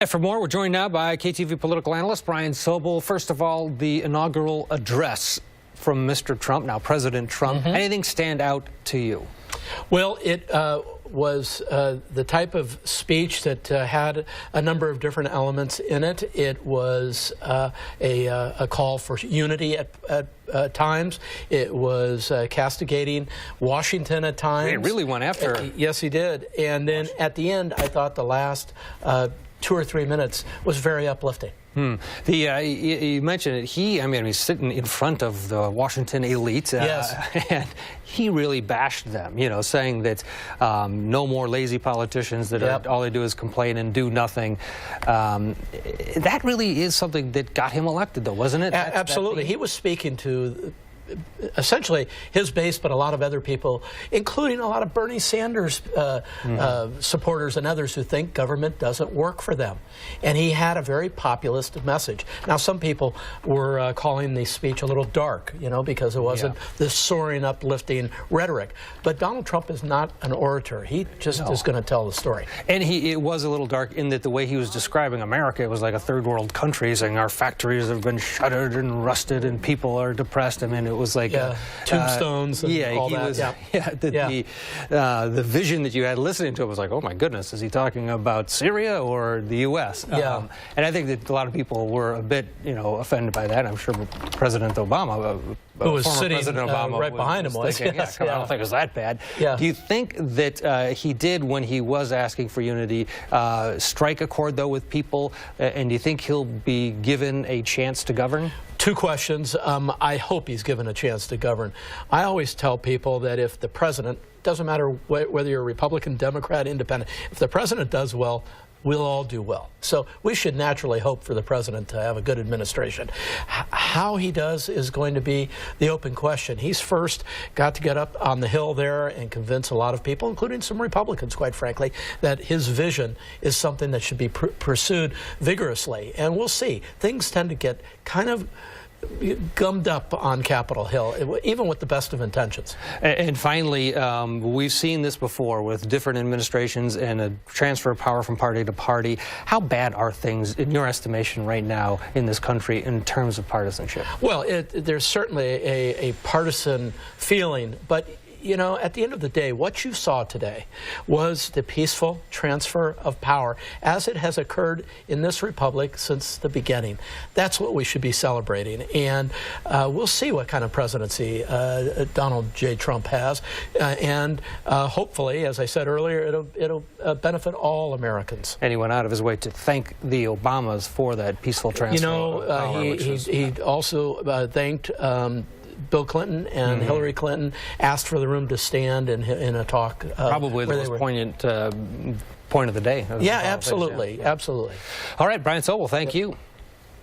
For more, we're joined now by KTV political analyst Brian Sobel. First of all, the inaugural address from Mr. Trump, now President Trump. Anything stand out to you? Well, it was the type of speech that had a number of different elements in it. It was a call for unity at times. It was castigating Washington at times. He really went after. Yes, he did. And then at the end, I thought the last 2 or 3 minutes was very uplifting. You mentioned it. He's sitting in front of the Washington elite, yes. And he really bashed them, saying that no more lazy politicians that all they do is complain and do nothing. That really is something that got him elected, though, wasn't it? Absolutely. He was speaking to essentially his base, but a lot of other people, including a lot of Bernie Sanders supporters and others who think government doesn't work for them. And he had a very populist message. Now, some people were calling the speech a little dark, because it wasn't this soaring, uplifting rhetoric. But Donald Trump is not an orator. He just is going to tell the story. And it was a little dark in that the way he was describing America, it was like a third world country, saying our factories have been shuttered and rusted and people are depressed. I mean, it was like tombstones and all that. The vision that you had listening to it was like, oh my goodness, is he talking about Syria or the U.S.? And I think that a lot of people were a bit, offended by that. I'm sure President Obama, who was sitting right behind him, was thinking, I don't think it was that bad. Do you think that he did, when he was asking for unity, strike a chord though with people, and do you think he'll be given a chance to govern? 2 questions. I hope he's given a chance to govern. I always tell people that if the president, doesn't matter whether you're a Republican, Democrat, Independent, if the president does well, we'll all do well. So we should naturally hope for the president to have a good administration. How he does is going to be the open question. He's first got to get up on the Hill there and convince a lot of people, including some Republicans, quite frankly, that his vision is something that should be pursued vigorously. And we'll see. Things tend to get kind of gummed up on Capitol Hill, even with the best of intentions. And finally, we've seen this before with different administrations and a transfer of power from party to party. How bad are things, in your estimation, right now in this country in terms of partisanship? Well, there's certainly a partisan feeling, but at the end of the day, what you saw today was the peaceful transfer of power as it has occurred in this republic since the beginning. That's what we should be celebrating. And we'll see what kind of presidency Donald J. Trump has. And hopefully, as I said earlier, it'll benefit all Americans. And he went out of his way to thank the Obamas for that peaceful transfer of power. He also thanked Bill Clinton and Hillary Clinton, asked for the room to stand in a talk. Probably the most poignant point of the day. Yeah, absolutely, absolutely. All right, Brian Sobel, thank you.